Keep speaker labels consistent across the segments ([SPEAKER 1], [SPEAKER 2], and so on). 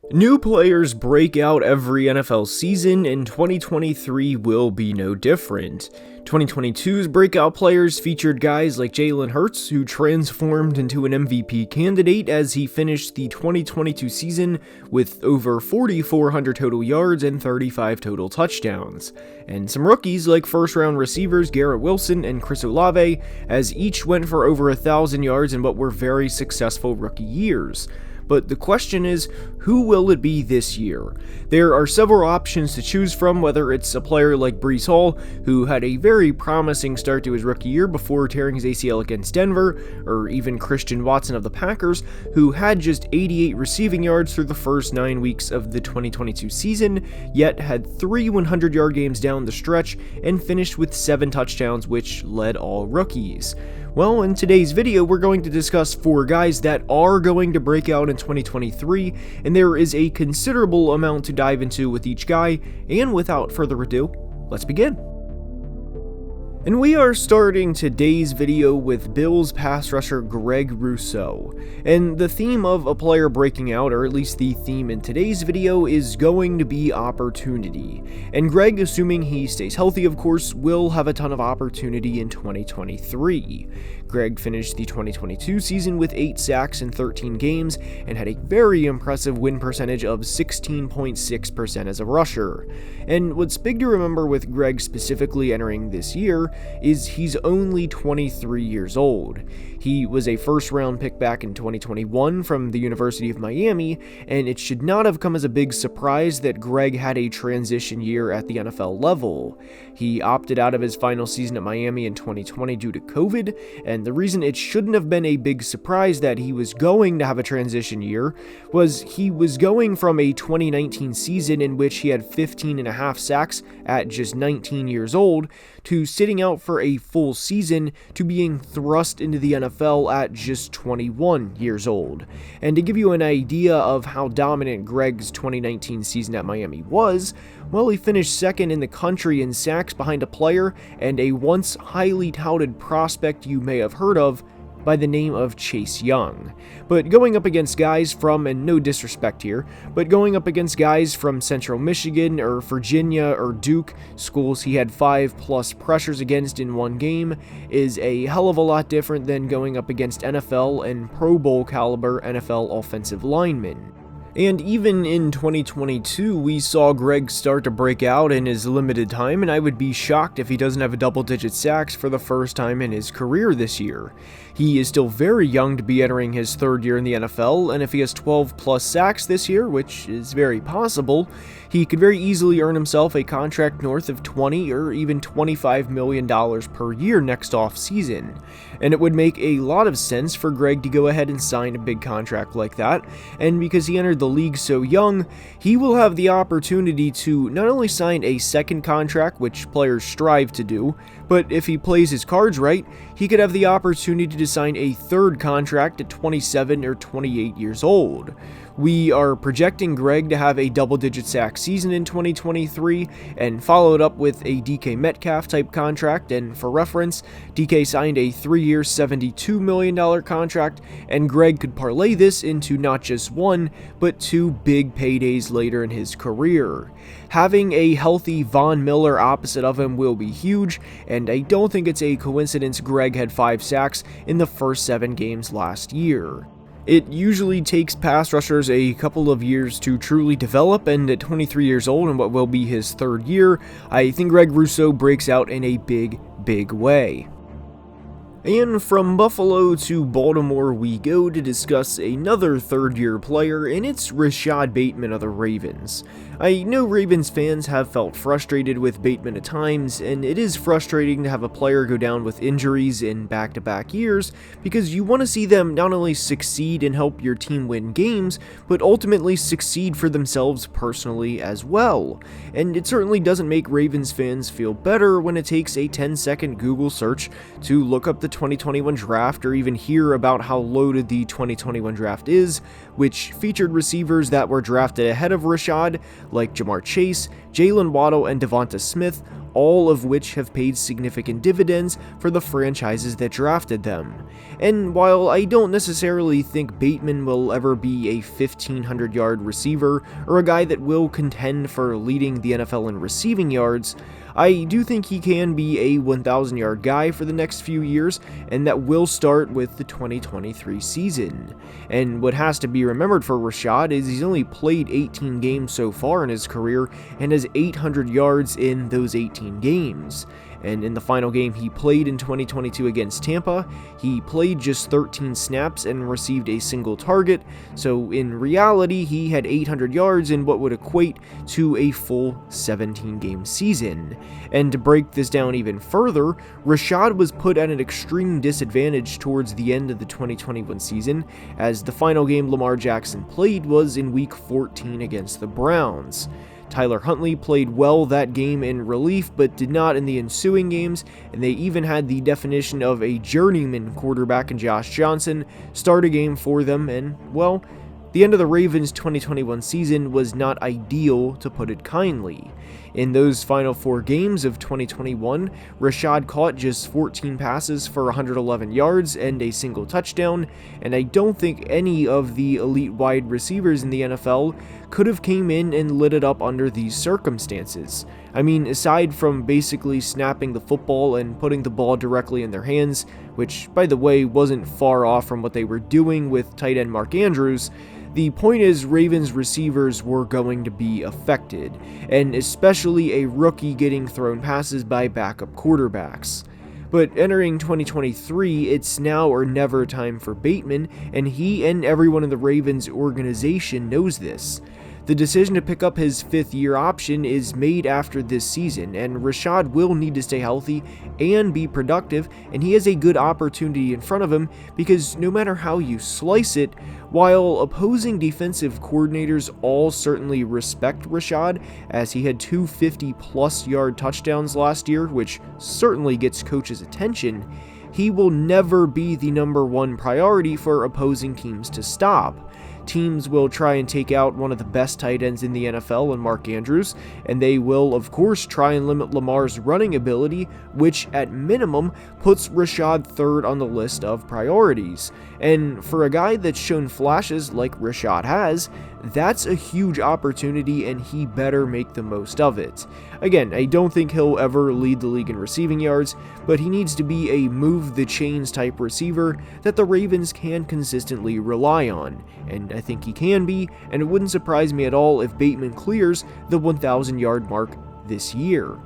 [SPEAKER 1] New players break out every NFL season, and 2023 will be no different. 2022's breakout players featured guys like Jalen Hurts, who transformed into an MVP candidate as he finished the 2022 season with over 4,400 total yards and 35 total touchdowns, and some rookies like first-round receivers Garrett Wilson and Chris Olave, as each went for over 1,000 yards in what were very successful rookie years. But the question is, who will it be this year? There are several options to choose from, whether it's a player like Breece Hall, who had a very promising start to his rookie year before tearing his ACL against Denver, or even Christian Watson of the Packers, who had just 88 receiving yards through the first 9 weeks of the 2022 season, yet had 3 100-yard games down the stretch and finished with 7 touchdowns, which led all rookies. Well, in today's video, we're going to discuss 4 guys that are going to break out in 2023, and there is a considerable amount to dive into with each guy, and without further ado, let's begin. And we are starting today's video with Bills pass rusher Greg Rousseau. And the theme of a player breaking out, or at least the theme in today's video, is going to be opportunity. And Greg, assuming he stays healthy of course, will have a ton of opportunity in 2023. Greg finished the 2022 season with 8 sacks in 13 games and had a very impressive win percentage of 16.6% as a rusher. And what's big to remember with Greg specifically entering this year is he's only 23 years old. He was a first-round pick back in 2021 from the University of Miami, and it should not have come as a big surprise that Greg had a transition year at the NFL level. He opted out of his final season at Miami in 2020 due to COVID, and the reason it shouldn't have been a big surprise that he was going to have a transition year was he was going from a 2019 season in which he had 15.5 sacks at just 19 years old to sitting out for a full season to being thrust into the NFL at just 21 years old. And to give you an idea of how dominant Greg's 2019 season at Miami was, well, he finished second in the country in sacks behind a player and a once highly touted prospect you may have heard of by the name of Chase Young. But going up against guys from, and no disrespect here, but going up against guys from Central Michigan or Virginia or Duke, schools he had 5+ pressures against in one game, is a hell of a lot different than going up against NFL and Pro Bowl caliber NFL offensive linemen. And even in 2022, we saw Greg start to break out in his limited time, and I would be shocked if he doesn't have a double-digit sacks for the first time in his career this year. He is still very young to be entering his 3rd year in the NFL, and if he has 12+ sacks this year, which is very possible, he could very easily earn himself a contract north of $20 or even $25 million per year next offseason. And it would make a lot of sense for Greg to go ahead and sign a big contract like that, and because he entered the league so young, he will have the opportunity to not only sign a second contract, which players strive to do, but if he plays his cards right, he could have the opportunity to sign a 3rd contract at 27 or 28 years old. We are projecting Greg to have a double-digit sack season in 2023 and followed up with a DK Metcalf type contract, and for reference, DK signed a 3-year $72 million contract, and Greg could parlay this into not just 1, but 2 big paydays later in his career. Having a healthy Von Miller opposite of him will be huge, and I don't think it's a coincidence Greg had 5 sacks in the first 7 games last year. It usually takes pass rushers a couple of years to truly develop, and at 23 years old in what will be his 3rd year, I think Greg Rousseau breaks out in a big way. And from Buffalo to Baltimore we go to discuss another 3rd-year player, and it's Rashod Bateman of the Ravens. I know Ravens fans have felt frustrated with Bateman at times, and it is frustrating to have a player go down with injuries in back-to-back years, because you want to see them not only succeed and help your team win games, but ultimately succeed for themselves personally as well. And it certainly doesn't make Ravens fans feel better when it takes a 10-second Google search to look up the 2021 draft or even hear about how loaded the 2021 draft is, which featured receivers that were drafted ahead of Rashod, like Jamar Chase, Jalen Waddle, and Devonta Smith, all of which have paid significant dividends for the franchises that drafted them. And while I don't necessarily think Bateman will ever be a 1,500-yard receiver or a guy that will contend for leading the NFL in receiving yards, I do think he can be a 1,000-yard guy for the next few years, and that will start with the 2023 season. And what has to be remembered for Rashod is he's only played 18 games so far in his career and has 800 yards in those 18 games. And in the final game he played in 2022 against Tampa, he played just 13 snaps and received a single target, so in reality he had 800 yards in what would equate to a full 17-game season. And to break this down even further, Rashod was put at an extreme disadvantage towards the end of the 2021 season, as the final game Lamar Jackson played was in Week 14 against the Browns. Tyler Huntley played well that game in relief, but did not in the ensuing games, and they even had the definition of a journeyman quarterback in Josh Johnson start a game for them, and, well, the end of the Ravens' 2021 season was not ideal, to put it kindly. In those final 4 games of 2021, Rashod caught just 14 passes for 111 yards and a single touchdown, and I don't think any of the elite wide receivers in the NFL could have came in and lit it up under these circumstances. I mean, aside from basically snapping the football and putting the ball directly in their hands, which, by the way, wasn't far off from what they were doing with tight end Mark Andrews, the point is Ravens receivers were going to be affected, and especially a rookie getting thrown passes by backup quarterbacks. But entering 2023, it's now or never time for Bateman, and he and everyone in the Ravens organization knows this. The decision to pick up his 5th-year option is made after this season, and Rashod will need to stay healthy and be productive, and he has a good opportunity in front of him because no matter how you slice it, while opposing defensive coordinators all certainly respect Rashod, as he had 2 50-plus yard touchdowns last year, which certainly gets coaches' attention, he will never be the number 1 priority for opposing teams to stop. Teams will try and take out one of the best tight ends in the NFL in Mark Andrews, and they will, of course, try and limit Lamar's running ability, which, at minimum, puts Rashod 3rd on the list of priorities. And for a guy that's shown flashes like Rashod has, that's a huge opportunity, and he better make the most of it. Again, I don't think he'll ever lead the league in receiving yards, but he needs to be a move-the-chains type receiver that the Ravens can consistently rely on, and I think he can be, and it wouldn't surprise me at all if Bateman clears the 1,000-yard mark this year.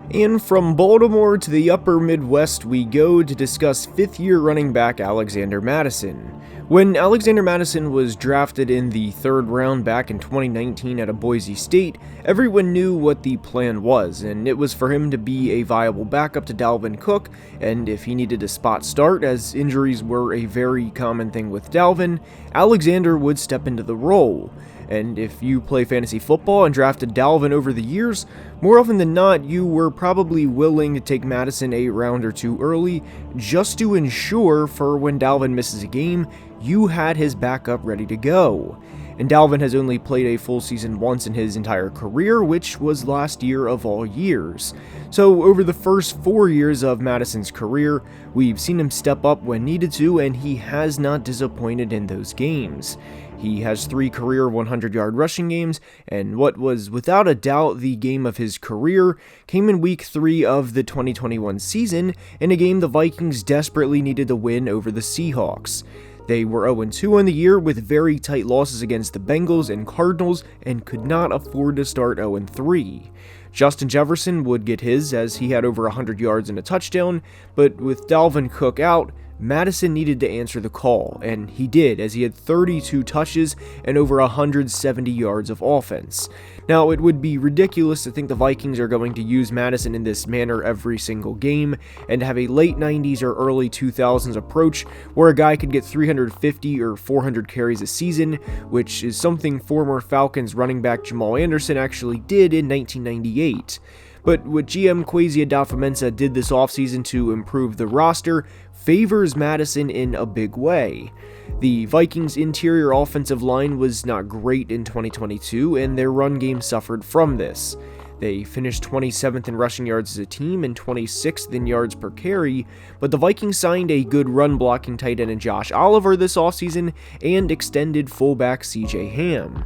[SPEAKER 1] And from Baltimore to the upper Midwest we go to discuss 5th-year running back Alexander Mattison. When Alexander Mattison was drafted in the 3rd round back in 2019 out of Boise State, everyone knew what the plan was, and it was for him to be a viable backup to Dalvin Cook, and if he needed a spot start, as injuries were a very common thing with Dalvin, Alexander would step into the role. And if you play fantasy football and drafted Dalvin over the years, more often than not, you were probably willing to take Mattison a round or 2 early just to ensure for when Dalvin misses a game, you had his backup ready to go. And Dalvin has only played a full season once in his entire career, which was last year of all years. So over the first 4 years of Mattison's career, we've seen him step up when needed to, and he has not disappointed in those games. He has 3 career 100-yard rushing games, and what was without a doubt the game of his career came in Week 3 of the 2021 season, in a game the Vikings desperately needed to win over the Seahawks. They were 0-2 on the year with very tight losses against the Bengals and Cardinals and could not afford to start 0-3. Justin Jefferson would get his as he had over 100 yards and a touchdown, but with Dalvin Cook out, Mattison needed to answer the call, and he did, as he had 32 touches and over 170 yards of offense. Now, it would be ridiculous to think the Vikings are going to use Mattison in this manner every single game, and have a late 90s or early 2000s approach where a guy could get 350 or 400 carries a season, which is something former Falcons running back Jamal Anderson actually did in 1998. But what GM Kwesi Adofo-Mensah did this offseason to improve the roster favors Mattison in a big way. The Vikings' interior offensive line was not great in 2022, and their run game suffered from this. They finished 27th in rushing yards as a team and 26th in yards per carry, but the Vikings signed a good run-blocking tight end in Josh Oliver this offseason and extended fullback CJ Ham.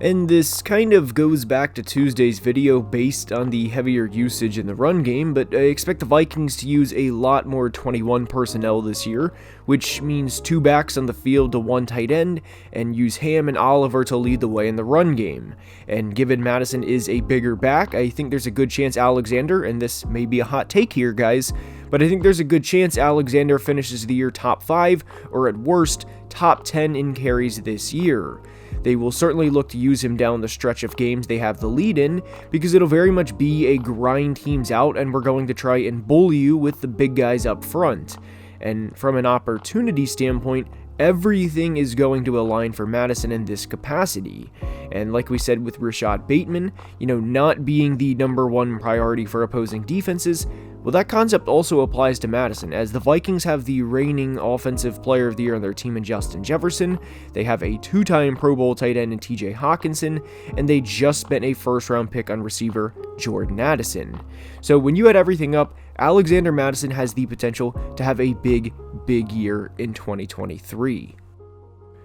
[SPEAKER 1] And this kind of goes back to Tuesday's video based on the heavier usage in the run game, but I expect the Vikings to use a lot more 21 personnel this year, which means 2 backs on the field to 1 tight end, and use Ham and Oliver to lead the way in the run game. And given Mattison is a bigger back, I think there's a good chance Alexander, and this may be a hot take here guys, but I think there's a good chance Alexander finishes the year top 5, or at worst, top 10 in carries this year. They will certainly look to use him down the stretch of games they have the lead in, because it'll very much be a grind teams out and we're going to try and bully you with the big guys up front. And from an opportunity standpoint, everything is going to align for Mattison in this capacity. And like we said with Rashod Bateman, not being the #1 priority for opposing defenses, well, that concept also applies to Mattison, as the Vikings have the reigning Offensive Player of the Year on their team in Justin Jefferson, they have a 2-time Pro Bowl tight end in TJ Hawkinson, and they just spent a first-round pick on receiver Jordan Addison. So when you add everything up, Alexander Mattison has the potential to have a big year in 2023.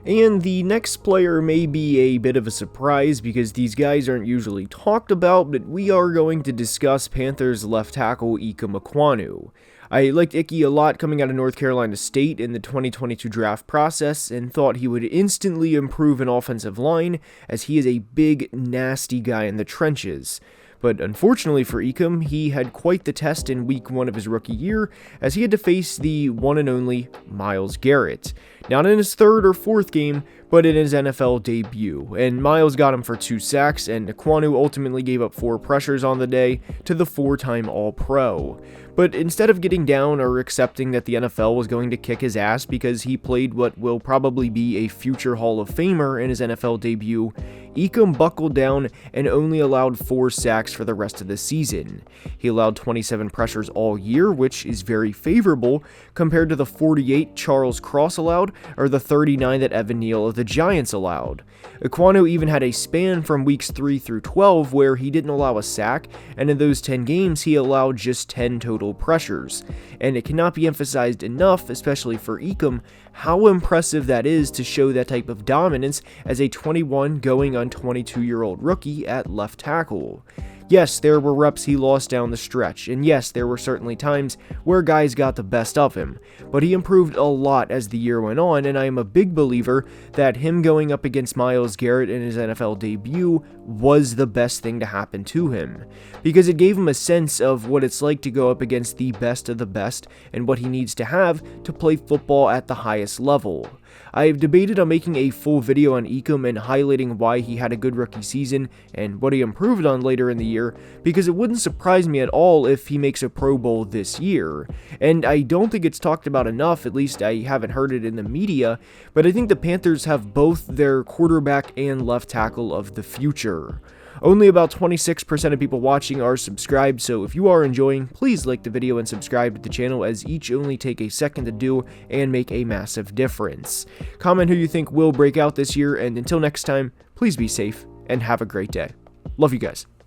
[SPEAKER 1] And the next player may be a bit of a surprise because these guys aren't usually talked about, but we are going to discuss Panthers left tackle Ikem Ekwonu. I liked Icky a lot coming out of North Carolina State in the 2022 draft process and thought he would instantly improve an offensive line as he is a big, nasty guy in the trenches. But unfortunately for Ikem, he had quite the test in week 1 of his rookie year, as he had to face the one and only Myles Garrett. Not in his 3rd or 4th game, but in his NFL debut, and Myles got him for 2 sacks, and Ekwonu ultimately gave up 4 pressures on the day to the 4-time All-Pro. But instead of getting down or accepting that the NFL was going to kick his ass because he played what will probably be a future Hall of Famer in his NFL debut, Ikem buckled down and only allowed 4 sacks for the rest of the season. He allowed 27 pressures all year, which is very favorable compared to the 48 Charles Cross allowed or the 39 that Evan Neal of the Giants allowed. Ekwonu even had a span from weeks 3 through 12 where he didn't allow a sack, and in those 10 games he allowed just 10 total pressures. And it cannot be emphasized enough, especially for Ikem, how impressive that is to show that type of dominance as a 21 going on 22-year-old rookie at left tackle. Yes, there were reps he lost down the stretch, and yes, there were certainly times where guys got the best of him, but he improved a lot as the year went on, and I am a big believer that him going up against Myles Garrett in his NFL debut was the best thing to happen to him, because it gave him a sense of what it's like to go up against the best of the best and what he needs to have to play football at the highest level. I've debated on making a full video on Ikem and highlighting why he had a good rookie season and what he improved on later in the year, because it wouldn't surprise me at all if he makes a Pro Bowl this year. And I don't think it's talked about enough, at least I haven't heard it in the media, but I think the Panthers have both their quarterback and left tackle of the future. Only about 26% of people watching are subscribed, so if you are enjoying, please like the video and subscribe to the channel, as each only take a second to do and make a massive difference. Comment who you think will break out this year, and until next time, please be safe and have a great day. Love you guys.